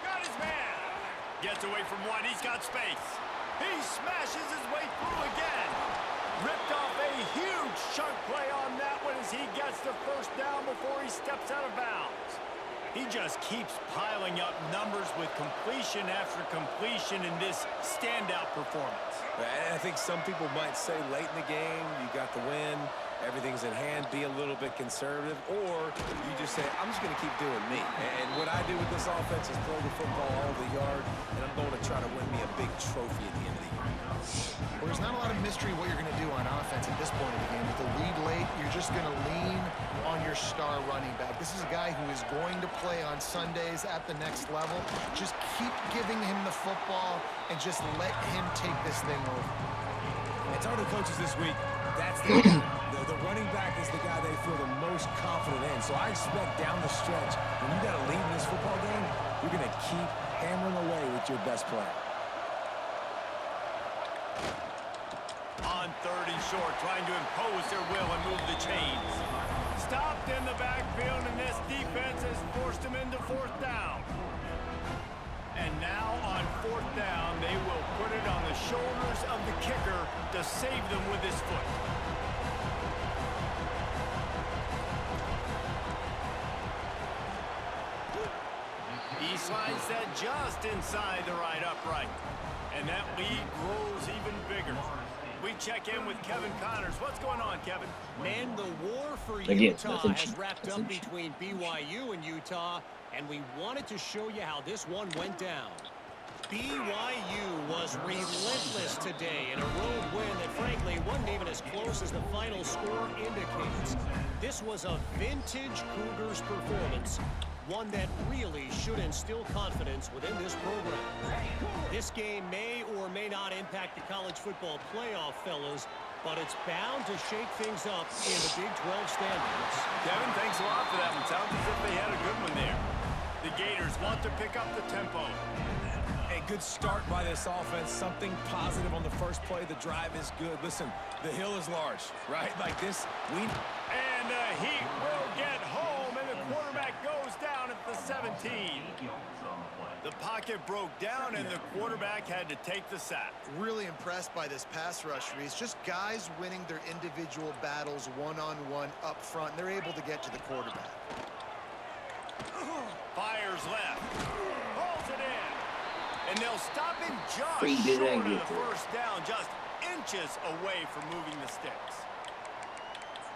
Got his man. Gets away from one. He's got space. He smashes his way through again. Ripped off a huge chunk play on that one as he gets the first down before he steps out of bounds. He just keeps piling up numbers with completion after completion in this standout performance. I think some people might say late in the game, you got the win, everything's in hand, be a little bit conservative, or you just say, I'm just going to keep doing me. And what I do with this offense is throw the football all over the yard, and I'm going to try to win me a big trophy at the end of the year. Well, there's not a lot of mystery what you're going to do on offense at this point of the game. With the lead late, you're just going to lean on your star running back. This is a guy who is going to play on Sundays at the next level. Just keep giving him the football and just let him take this thing over. And talking to coaches this week, that's the running back is the guy they feel the most confident in. So I expect down the stretch, when you got to lead in this football game, you're going to keep hammering away with your best player. On 3rd and short, trying to impose their will and move the chains. Stopped in the backfield, and this defense has forced him into 4th down. And now on 4th down, they will put it on the shoulders of the kicker to save them with his foot. He slides that just inside the right upright. And that lead grows even bigger. We check in with Kevin Connors. What's going on, Kevin? Man, the war for Again, Utah nothing has cheap. wrapped up between BYU and Utah, and we wanted to show you how this one went down. BYU was relentless today in a road win that frankly wasn't even as close as the final score indicates. This was a vintage Cougars performance, one that really should instill confidence within this program. This game may or may not impact the college football playoff, fellas, but it's bound to shake things up in the Big 12 standings. Kevin, thanks a lot for that one. Sounds as if they had a good one there. The Gators want to pick up the tempo. A good start by this offense. Something positive on the first play. The drive is good. Listen, the hill is large, right? Like this, And the Heat will get home, and the quarterback goes down at the 17. The pocket broke down, and the quarterback had to take the sack. Really impressed by this pass rush, Reese. Just guys winning their individual battles one-on-one up front. They're able to get to the quarterback. Fires left. Pulls it in. And they'll stop him just Free did short that of get the there? first down, just inches away from moving the sticks.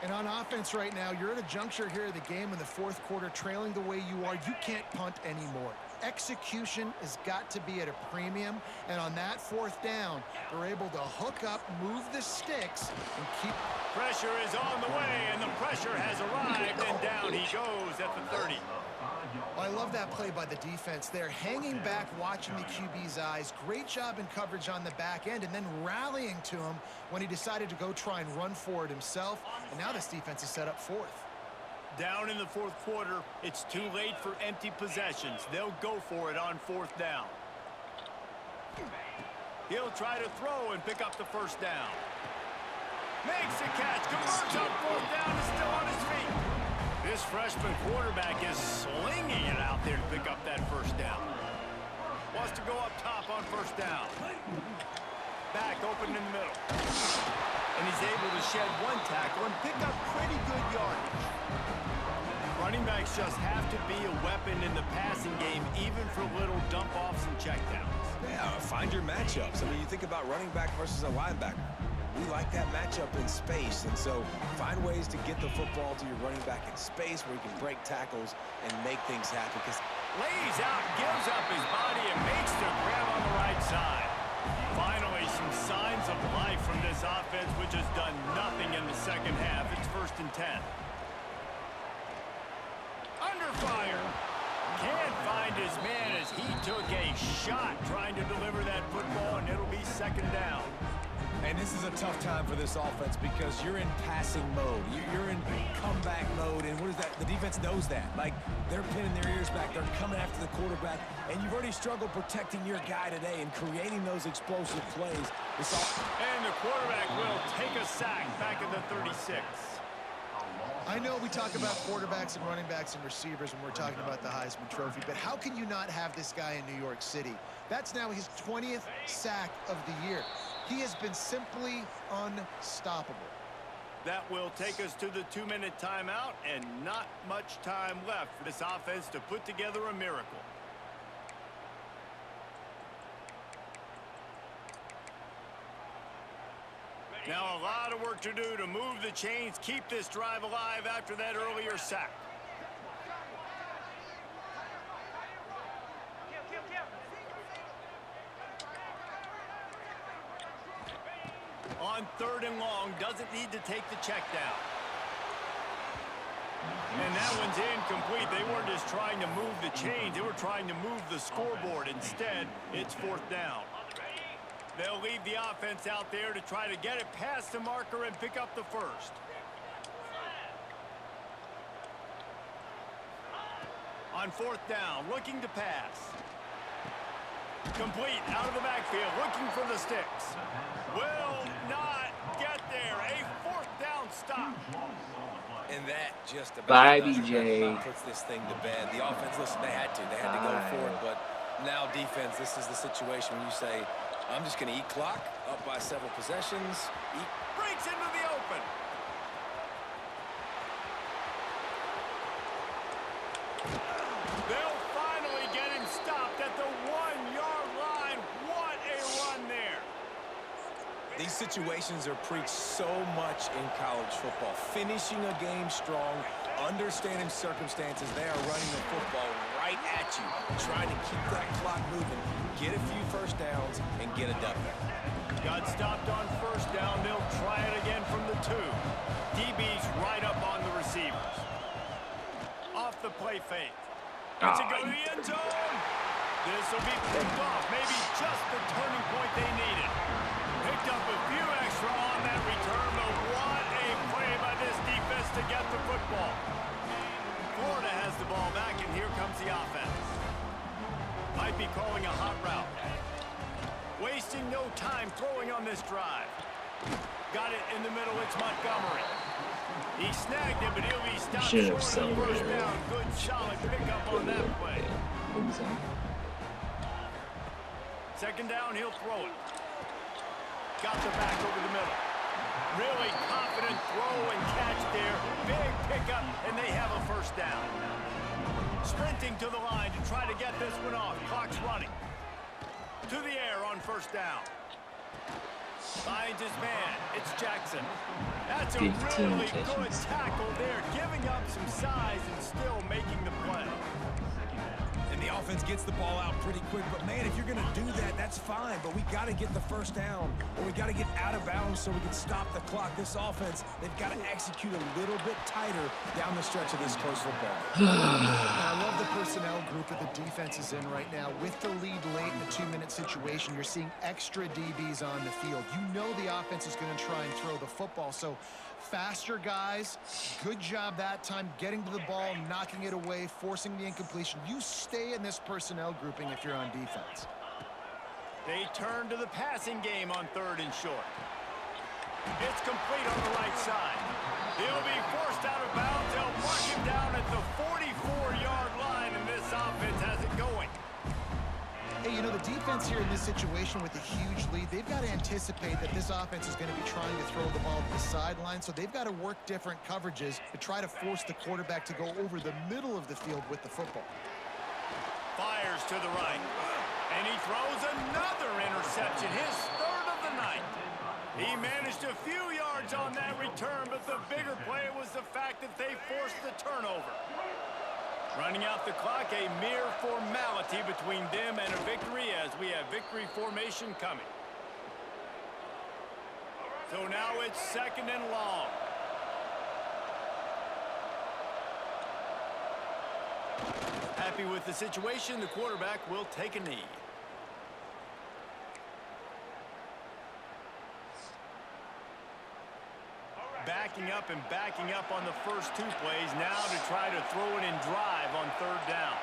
And on offense right now, you're at a juncture here of the game in the fourth quarter, trailing the way you are. You can't punt anymore. Execution has got to be at a premium, and on that fourth down, they're able to hook up, move the sticks, and keep... Pressure is on the way, and the pressure has arrived, and down he goes at the 30. I love that play by the defense there, hanging back, watching the QB's eyes. Great job in coverage on the back end, and then rallying to him when he decided to go try and run for it himself. And now this defense is set up fourth. Down in the fourth quarter, it's too late for empty possessions. They'll go for it on fourth down. He'll try to throw and pick up the first down. Makes a catch, converts on fourth down, is still on his feet. This freshman quarterback is slinging it out there to pick up that first down. Wants to go up top on first down. Back open in the middle. And he's able to shed one tackle and pick up pretty good yardage. Running backs just have to be a weapon in the passing game, even for little dump-offs and checkdowns. Yeah, find your matchups. I mean, you think about running back versus a linebacker. We like that matchup in space, and so find ways to get the football to your running back in space where he can break tackles and make things happen. Because lays out, gives up his body, and makes the grab on the right side. Finally, some signs of life from this offense, which has done nothing in the second half. It's 1st and 10. Under fire. Can't find his man as he took a shot trying to deliver that football, and it'll be 2nd down. And this is a tough time for this offense because you're in passing mode. You're in comeback mode, and what is that? The defense knows that. Like, they're pinning their ears back. They're coming after the quarterback, and you've already struggled protecting your guy today and creating those explosive plays. And the quarterback will take a sack back at the 36. I know we talk about quarterbacks and running backs and receivers when we're talking about the Heisman Trophy, but how can you not have this guy in New York City? That's now his 20th sack of the year. He has been simply unstoppable. That will take us to the 2-minute timeout, and not much time left for this offense to put together a miracle. Now a lot of work to do to move the chains, keep this drive alive after that earlier sack. On 3rd and long, doesn't need to take the check down. And that one's incomplete. They weren't just trying to move the chains, they were trying to move the scoreboard. Instead, it's 4th down. They'll leave the offense out there to try to get it past the marker and pick up the first. On 4th down, looking to pass. Complete, out of the backfield, looking for the sticks. Will not get there. A 4th down stop. And that just about Bye, BJ. puts this thing to bed. The offense, listen, they had to go for it, but now defense, this is the situation when you say, I'm just going to eat clock, up by several possessions. Breaks into the open. They'll finally get him stopped at the 1-yard line. What a run there. These situations are preached so much in college football. Finishing a game strong, understanding circumstances. They are running the football right at you, trying to keep that clock moving, get a few first downs, and get a W. Got stopped on 1st down. They'll try it again from the 2. DB's right up on the receivers. Off the play fake. It's a go to the end zone. This will be picked off. Maybe just the turning point they needed. Picked up a few extra on that return, but what a play by this defense to get the football. Florida has the ball back, and here comes the offense. Might be calling a hot route. Wasting no time throwing on this drive. Got it in the middle. It's Montgomery. He snagged him, but he'll be stopped short of the first down. Good, solid pickup on that play. 2nd down, he'll throw it. Got the back over the middle. Really confident throw and catch there. Big pickup, and they have a 1st down. Sprinting to the line to try to get this one off. Clock's running. To the air on 1st down. Finds his man. It's Jackson. That's a 15 really good catches. tackle there, giving up some size and still making the play. And the offense gets the ball out pretty quick. But, man, if you're going to do that, that's fine. But we got to get the first down, or we got to get out of bounds so we can stop the clock. This offense, they've got to execute a little bit tighter down the stretch of this close football. I love the personnel group that the defense is in right now. With the lead late in a 2-minute situation, you're seeing extra DBs on the field. You know the offense is going to try and throw the football. So faster guys, good job that time getting to the ball, knocking it away, forcing the incompletion. You stay in this personnel grouping if you're on defense. They turn to the passing game on 3rd and short. It's complete on the right side. He'll be forced out of bounds. They'll mark him down at the 44-yard line, and this offense has it going. Hey, you know, the defense here in this situation with a huge lead, they've got to anticipate that this offense is going to be trying to throw the ball to the sideline, so they've got to work different coverages to try to force the quarterback to go over the middle of the field with the football. Fires to the right, and he throws another interception, his 3rd of the night. He managed a few yards on that return, but the bigger play was the fact that they forced the turnover. Running out the clock, a mere formality between them and a victory as we have victory formation coming. So now it's 2nd and long. Happy with the situation, the quarterback will take a knee. Backing up on the first 2 plays now to try to throw it in drive on 3rd down.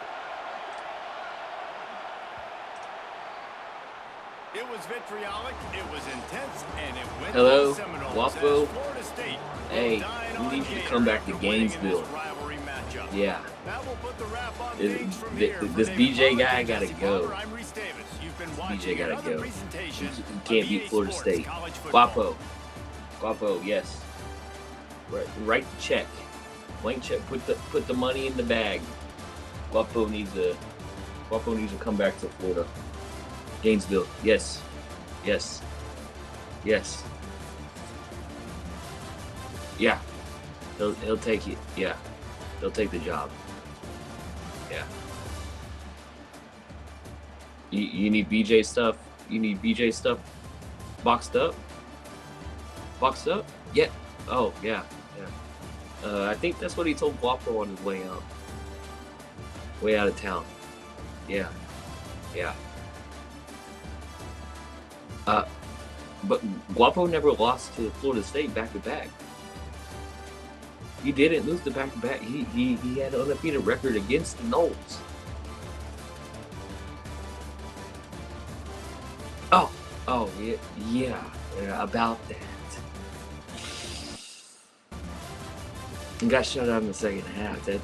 It was vitriolic, it was intense, and it went Hello, to the Seminoles Waffle. as Florida State Hey, dine we on need you to Gator come back to after winning in Gainesville. this rivalry matchup. Yeah. That will put the wrap on This- things from thi- here. For this David BJ Pollack guy and gotta Jesse go. Palmer, I'm Reese Davis. You've been watching BJ gotta another go. presentation You of can't beat EA Florida Sports State. College Football. Guapo, yes. Write the check. Blank check. Put the money in the bag. Guapo needs to come back to Florida. Gainesville. Yes. Yes. Yes. Yeah. He'll take it. Yeah. He'll take the job. Yeah. You need BJ stuff? You need BJ stuff boxed up? Boxed up? Yeah. Oh, yeah. Yeah. I think that's what he told Guapo on his way out. Way out of town. Yeah. Yeah. But Guapo never lost to Florida State back-to-back. He didn't lose the back-to-back. He had an undefeated record against the Knowles. Oh, yeah, about that. And got shut out in the second half. That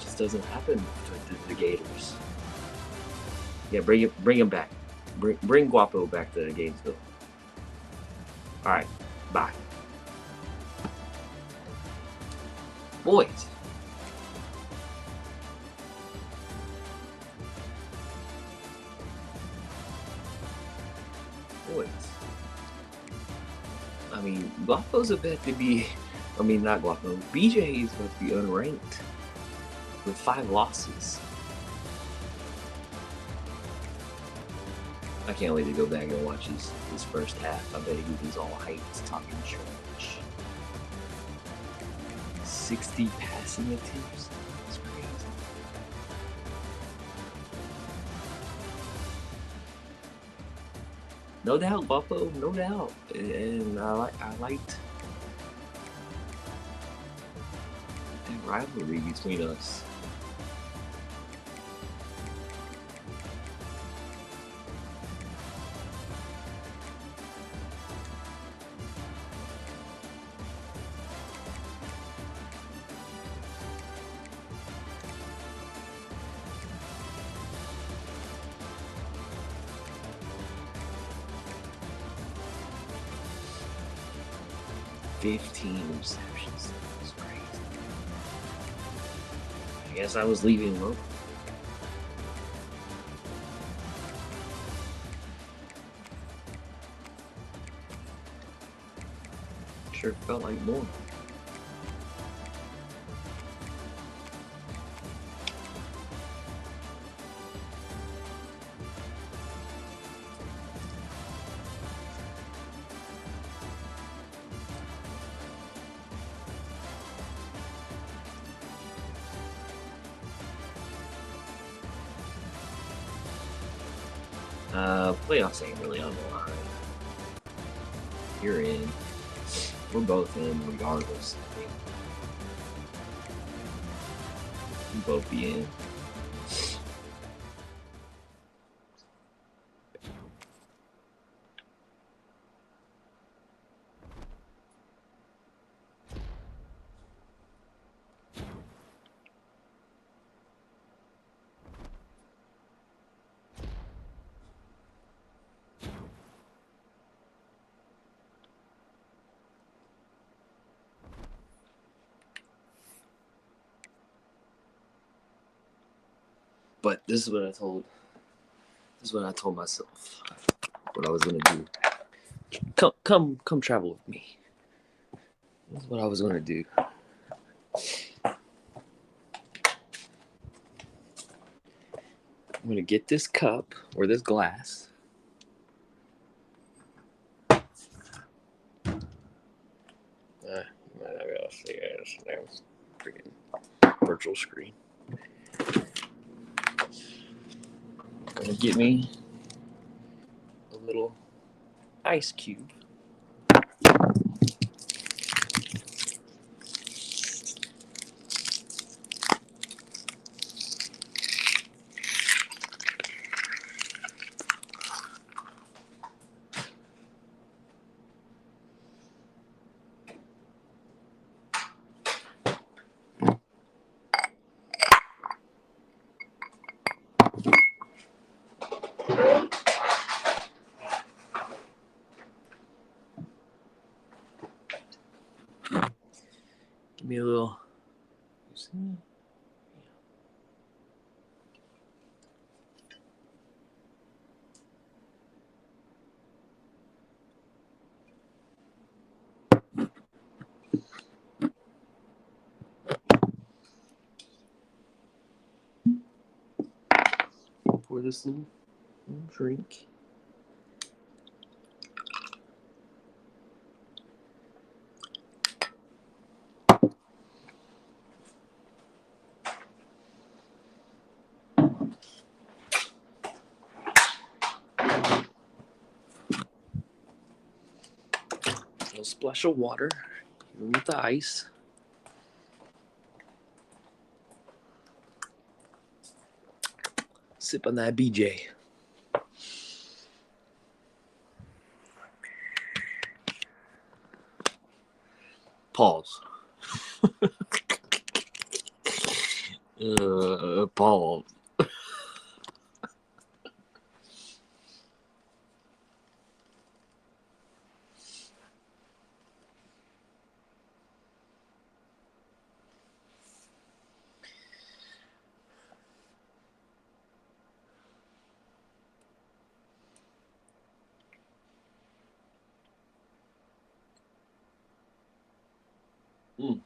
just doesn't happen with the Gators. Yeah, bring him back. Bring Guapo back to Gainesville. All right, bye. Boys. I mean, Guapo's about to be, not Guapo, BJ is about to be unranked with 5 losses. I can't wait to go back and watch his first half. I bet he was all hyped, talking trash. 60 passing attempts? That's crazy. No doubt, Buffalo, no doubt. And I liked that rivalry between us. Receptions. That was crazy. I guess I was leaving low. Sure felt like more. Playoffs ain't really on the line. You're in. We're both in regardless. We'll both be in. But this is what I told. This is what I told myself. What I was gonna do. Come travel with me. This is what I was gonna do. I'm gonna get this cup or this glass. I gotta see it. There's freaking virtual screen. Gonna get me a little ice cube. Give me a little. Pour this little drink. A little splash of water with the ice. Sip on that BJ. Pause. Pause. Mm.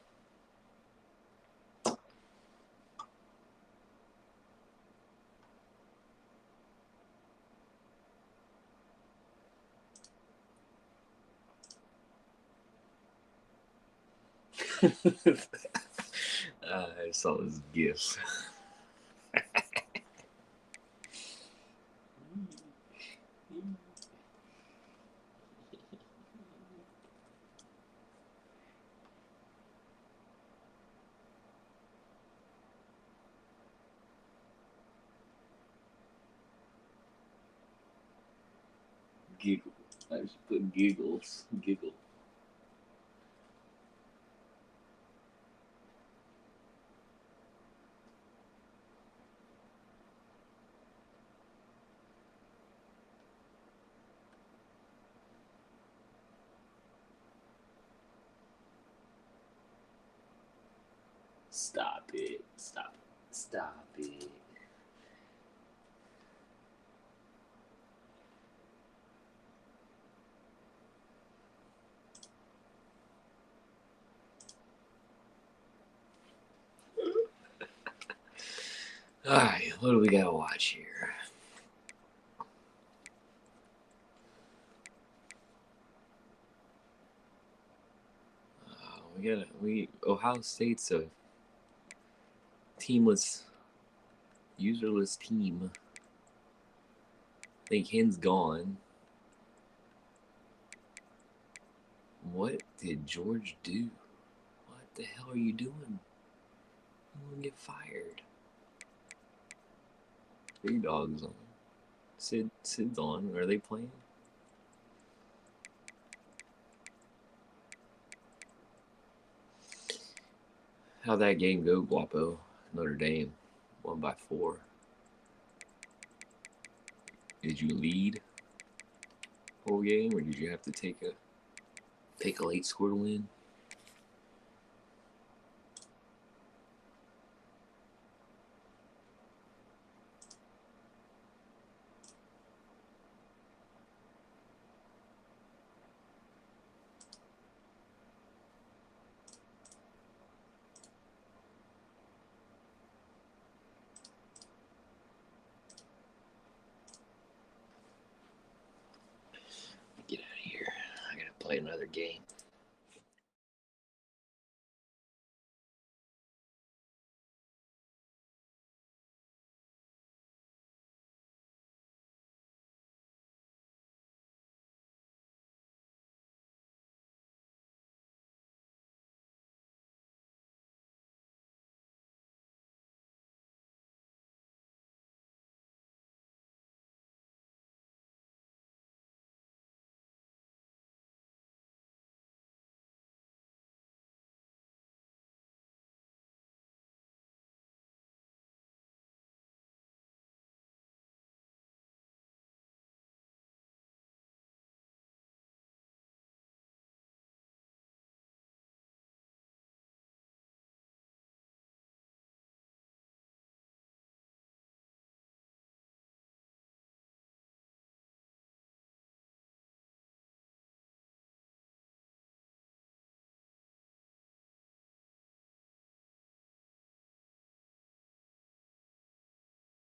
I saw this gif. Giggle. I should put giggles. Giggle. Stop it. Stop. Stop it. Alright, what do we gotta watch here? Ohio State's a teamless, userless team. I think Hen's gone. What did George do? What the hell are you doing? You want to get fired. Big Dog's on. Sid's on. Are they playing? How'd that game go, Guapo? Notre Dame won by 4. Did you lead whole game, or did you have to take a late score to win? Get out of here. I gotta play another game.